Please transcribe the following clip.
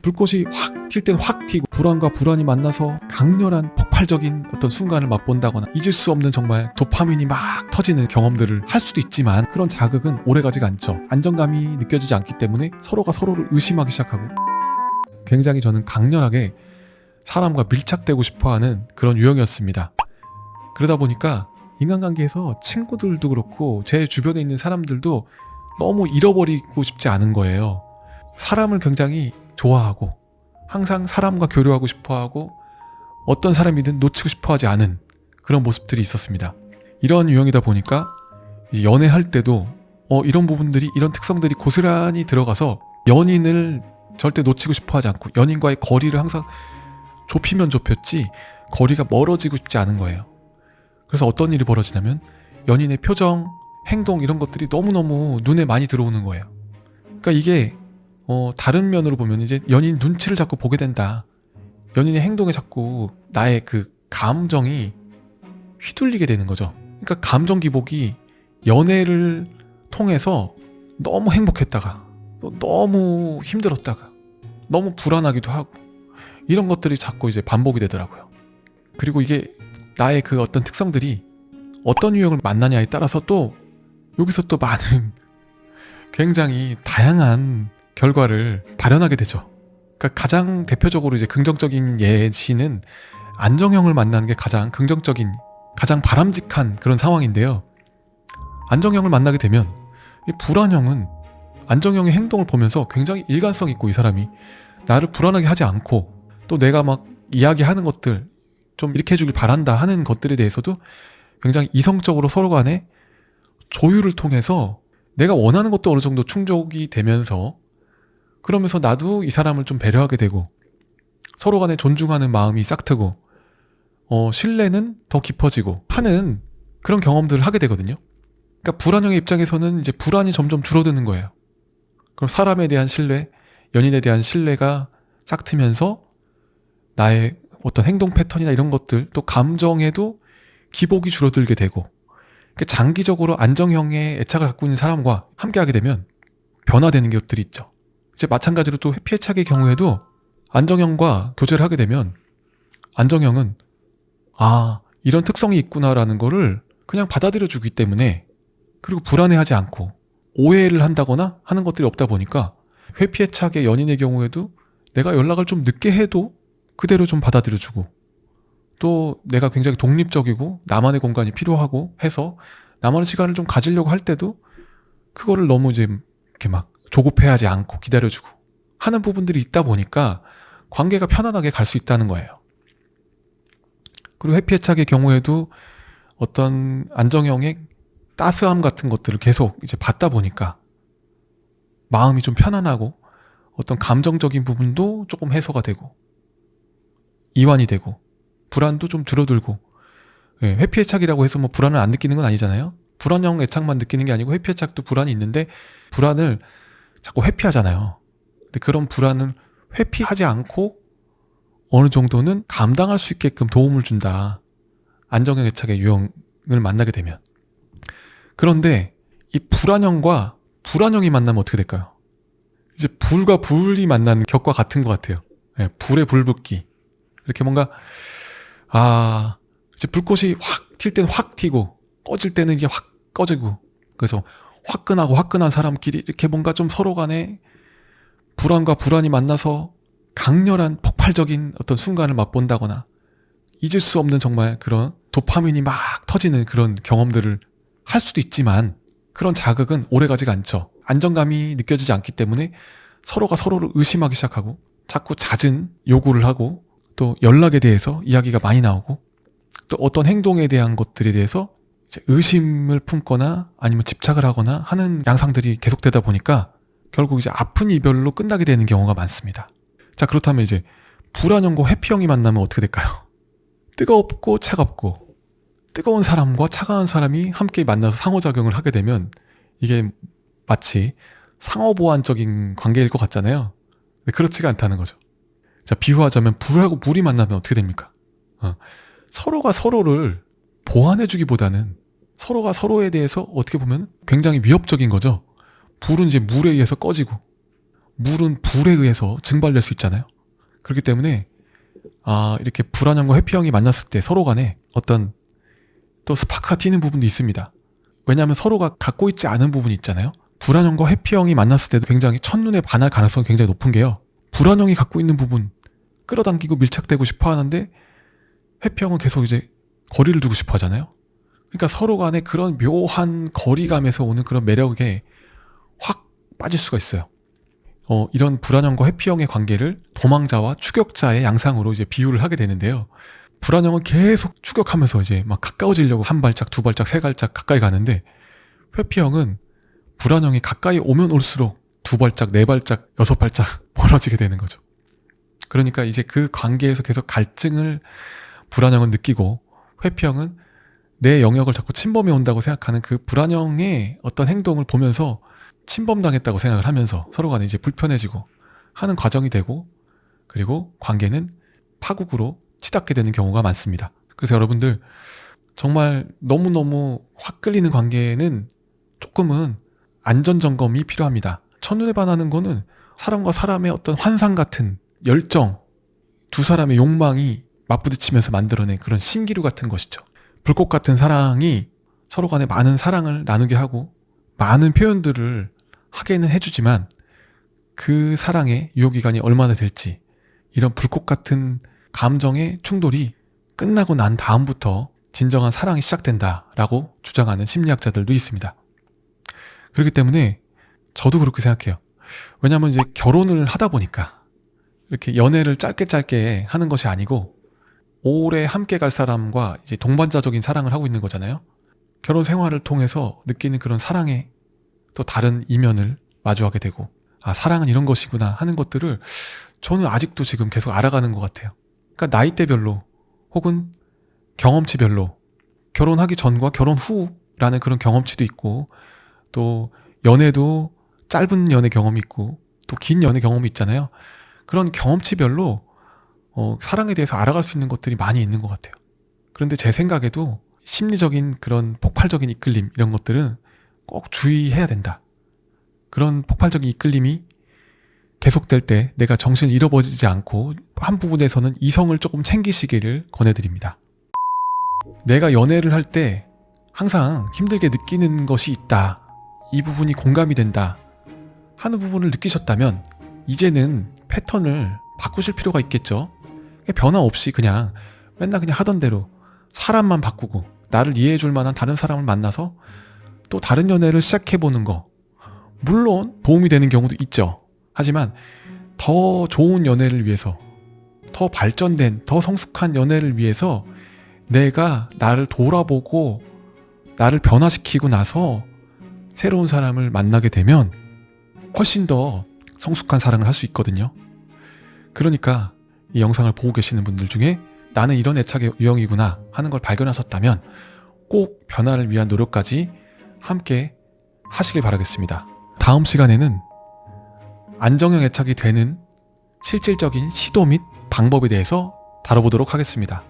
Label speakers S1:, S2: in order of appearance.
S1: 불꽃이 확 튈 땐 확 튀고 불안과 불안이 만나서 강렬한 폭발적인 어떤 순간을 맛본다거나 잊을 수 없는 정말 도파민이 막 터지는 경험들을 할 수도 있지만 그런 자극은 오래가지가 않죠. 안정감이 느껴지지 않기 때문에 서로가 서로를 의심하기 시작하고 굉장히 저는 강렬하게 사람과 밀착되고 싶어하는 그런 유형이었습니다. 그러다 보니까 인간관계에서 친구들도 그렇고 제 주변에 있는 사람들도 너무 잃어버리고 싶지 않은 거예요. 사람을 굉장히 좋아하고 항상 사람과 교류하고 싶어하고 어떤 사람이든 놓치고 싶어하지 않은 그런 모습들이 있었습니다. 이런 유형이다 보니까 이제 연애할 때도 이런 부분들이 이런 특성들이 고스란히 들어가서 연인을 절대 놓치고 싶어하지 않고 연인과의 거리를 항상 좁히면 좁혔지 거리가 멀어지고 싶지 않은 거예요. 그래서 어떤 일이 벌어지냐면 연인의 표정, 행동 이런 것들이 너무너무 눈에 많이 들어오는 거예요. 그러니까 이게 다른 면으로 보면 이제 연인 눈치를 자꾸 보게 된다. 연인의 행동에 자꾸 나의 그 감정이 휘둘리게 되는 거죠. 그러니까 감정 기복이 연애를 통해서 너무 행복했다가 또 너무 힘들었다가 너무 불안하기도 하고 이런 것들이 자꾸 이제 반복이 되더라고요. 그리고 이게 나의 그 어떤 특성들이 어떤 유형을 만나냐에 따라서 또 여기서 또 많은 굉장히 다양한 결과를 발현하게 되죠. 그러니까 가장 대표적으로 이제 긍정적인 예시는 안정형을 만나는 게 가장 긍정적인, 가장 바람직한 그런 상황인데요. 안정형을 만나게 되면 이 불안형은 안정형의 행동을 보면서 굉장히 일관성 있고 이 사람이 나를 불안하게 하지 않고 또 내가 막 이야기하는 것들 좀 이렇게 해주길 바란다 하는 것들에 대해서도 굉장히 이성적으로 서로 간에 조율을 통해서 내가 원하는 것도 어느 정도 충족이 되면서 그러면서 나도 이 사람을 좀 배려하게 되고 서로 간에 존중하는 마음이 싹트고 신뢰는 더 깊어지고 하는 그런 경험들을 하게 되거든요. 그러니까 불안형의 입장에서는 이제 불안이 점점 줄어드는 거예요. 그럼 사람에 대한 신뢰, 연인에 대한 신뢰가 싹트면서 나의 어떤 행동 패턴이나 이런 것들 또 감정에도 기복이 줄어들게 되고 장기적으로 안정형의 애착을 갖고 있는 사람과 함께하게 되면 변화되는 것들이 있죠. 이제 마찬가지로 또 회피애착의 경우에도 안정형과 교제를 하게 되면 안정형은 이런 특성이 있구나라는 거를 그냥 받아들여주기 때문에 그리고 불안해하지 않고 오해를 한다거나 하는 것들이 없다 보니까 회피애착의 연인의 경우에도 내가 연락을 좀 늦게 해도 그대로 좀 받아들여주고 또 내가 굉장히 독립적이고 나만의 공간이 필요하고 해서 나만의 시간을 좀 가지려고 할 때도 그거를 너무 이제 이렇게 막 조급해하지 않고 기다려주고 하는 부분들이 있다 보니까 관계가 편안하게 갈 수 있다는 거예요. 그리고 회피애착의 경우에도 어떤 안정형의 따스함 같은 것들을 계속 이제 받다 보니까 마음이 좀 편안하고 어떤 감정적인 부분도 조금 해소가 되고 이완이 되고 불안도 좀 줄어들고 회피애착이라고 해서 뭐 불안을 안 느끼는 건 아니잖아요. 불안형 애착만 느끼는 게 아니고 회피애착도 불안이 있는데 불안을 자꾸 회피하잖아요. 근데 그런 불안을 회피하지 않고 어느 정도는 감당할 수 있게끔 도움을 준다. 안정형 애착의 유형을 만나게 되면. 그런데 이 불안형과 불안형이 만나면 어떻게 될까요? 이제 불과 불이 만나는 격과 같은 것 같아요. 불에 불붙기. 이렇게 뭔가 이제 불꽃이 확 튈 땐 확 튀고 꺼질 때는 이게 확 꺼지고 그래서 화끈한 사람끼리 이렇게 뭔가 좀 서로 간에 불안과 불안이 만나서 강렬한 폭발적인 어떤 순간을 맛본다거나 잊을 수 없는 정말 그런 도파민이 막 터지는 그런 경험들을 할 수도 있지만 그런 자극은 오래가지가 않죠. 안정감이 느껴지지 않기 때문에 서로가 서로를 의심하기 시작하고 자꾸 잦은 요구를 하고 또 연락에 대해서 이야기가 많이 나오고 또 어떤 행동에 대한 것들에 대해서 이제 의심을 품거나 아니면 집착을 하거나 하는 양상들이 계속되다 보니까 결국 이제 아픈 이별로 끝나게 되는 경우가 많습니다. 자, 그렇다면 이제 불안형과 회피형이 만나면 어떻게 될까요? 뜨겁고 차갑고 뜨거운 사람과 차가운 사람이 함께 만나서 상호작용을 하게 되면 이게 마치 상호보완적인 관계일 것 같잖아요. 근데 그렇지가 않다는 거죠. 자, 비유하자면 불하고 물이 만나면 어떻게 됩니까? 서로가 서로를 보완해주기보다는 서로가 서로에 대해서 어떻게 보면 굉장히 위협적인 거죠. 불은 이제 물에 의해서 꺼지고 물은 불에 의해서 증발될 수 있잖아요. 그렇기 때문에 이렇게 불안형과 회피형이 만났을 때 서로 간에 어떤 또 스파크가 튀는 부분도 있습니다. 왜냐하면 서로가 갖고 있지 않은 부분이 있잖아요. 불안형과 회피형이 만났을 때도 굉장히 첫눈에 반할 가능성이 굉장히 높은 게요. 불안형이 갖고 있는 부분 끌어당기고 밀착되고 싶어 하는데 회피형은 계속 이제 거리를 두고 싶어 하잖아요. 그러니까 서로 간에 그런 묘한 거리감에서 오는 그런 매력에 확 빠질 수가 있어요. 이런 불안형과 회피형의 관계를 도망자와 추격자의 양상으로 이제 비유를 하게 되는데요. 불안형은 계속 추격하면서 이제 막 가까워지려고 한 발짝, 두 발짝, 세 발짝 가까이 가는데 회피형은 불안형이 가까이 오면 올수록 두 발짝, 네 발짝, 여섯 발짝 멀어지게 되는 거죠. 그러니까 이제 그 관계에서 계속 갈증을 불안형은 느끼고 회피형은 내 영역을 자꾸 침범해 온다고 생각하는 그 불안형의 어떤 행동을 보면서 침범당했다고 생각을 하면서 서로 간에 이제 불편해지고 하는 과정이 되고 그리고 관계는 파국으로 치닫게 되는 경우가 많습니다. 그래서 여러분들 정말 너무너무 확 끌리는 관계는 조금은 안전점검이 필요합니다. 첫눈에 반하는 거는 사람과 사람의 어떤 환상 같은 열정, 두 사람의 욕망이 맞부딪히면서 만들어낸 그런 신기루 같은 것이죠. 불꽃 같은 사랑이 서로 간에 많은 사랑을 나누게 하고 많은 표현들을 하게는 해주지만 그 사랑의 유효기간이 얼마나 될지 이런 불꽃 같은 감정의 충돌이 끝나고 난 다음부터 진정한 사랑이 시작된다라고 주장하는 심리학자들도 있습니다. 그렇기 때문에 저도 그렇게 생각해요. 왜냐하면 이제 결혼을 하다 보니까 이렇게 연애를 짧게 하는 것이 아니고 오래 함께 갈 사람과 이제 동반자적인 사랑을 하고 있는 거잖아요. 결혼 생활을 통해서 느끼는 그런 사랑의 또 다른 이면을 마주하게 되고 사랑은 이런 것이구나 하는 것들을 저는 아직도 지금 계속 알아가는 것 같아요. 그러니까 나이대별로 혹은 경험치별로 결혼하기 전과 결혼 후라는 그런 경험치도 있고 또 연애도 짧은 연애 경험이 있고 또 긴 연애 경험이 있잖아요. 그런 경험치별로 사랑에 대해서 알아갈 수 있는 것들이 많이 있는 것 같아요. 그런데 제 생각에도 심리적인 그런 폭발적인 이끌림 이런 것들은 꼭 주의해야 된다. 그런 폭발적인 이끌림이 계속될 때 내가 정신을 잃어버리지 않고 한 부분에서는 이성을 조금 챙기시기를 권해드립니다. 내가 연애를 할 때 항상 힘들게 느끼는 것이 있다. 이 부분이 공감이 된다. 하는 부분을 느끼셨다면 이제는 패턴을 바꾸실 필요가 있겠죠. 변화 없이 그냥 맨날 그냥 하던 대로 사람만 바꾸고 나를 이해해줄 만한 다른 사람을 만나서 또 다른 연애를 시작해보는 거 물론 도움이 되는 경우도 있죠. 하지만 더 좋은 연애를 위해서 더 발전된 더 성숙한 연애를 위해서 내가 나를 돌아보고 나를 변화시키고 나서 새로운 사람을 만나게 되면 훨씬 더 성숙한 사랑을 할 수 있거든요. 그러니까 이 영상을 보고 계시는 분들 중에 나는 이런 애착의 유형이구나 하는 걸 발견하셨다면 꼭 변화를 위한 노력까지 함께 하시길 바라겠습니다. 다음 시간에는 안정형 애착이 되는 실질적인 시도 및 방법에 대해서 다뤄보도록 하겠습니다.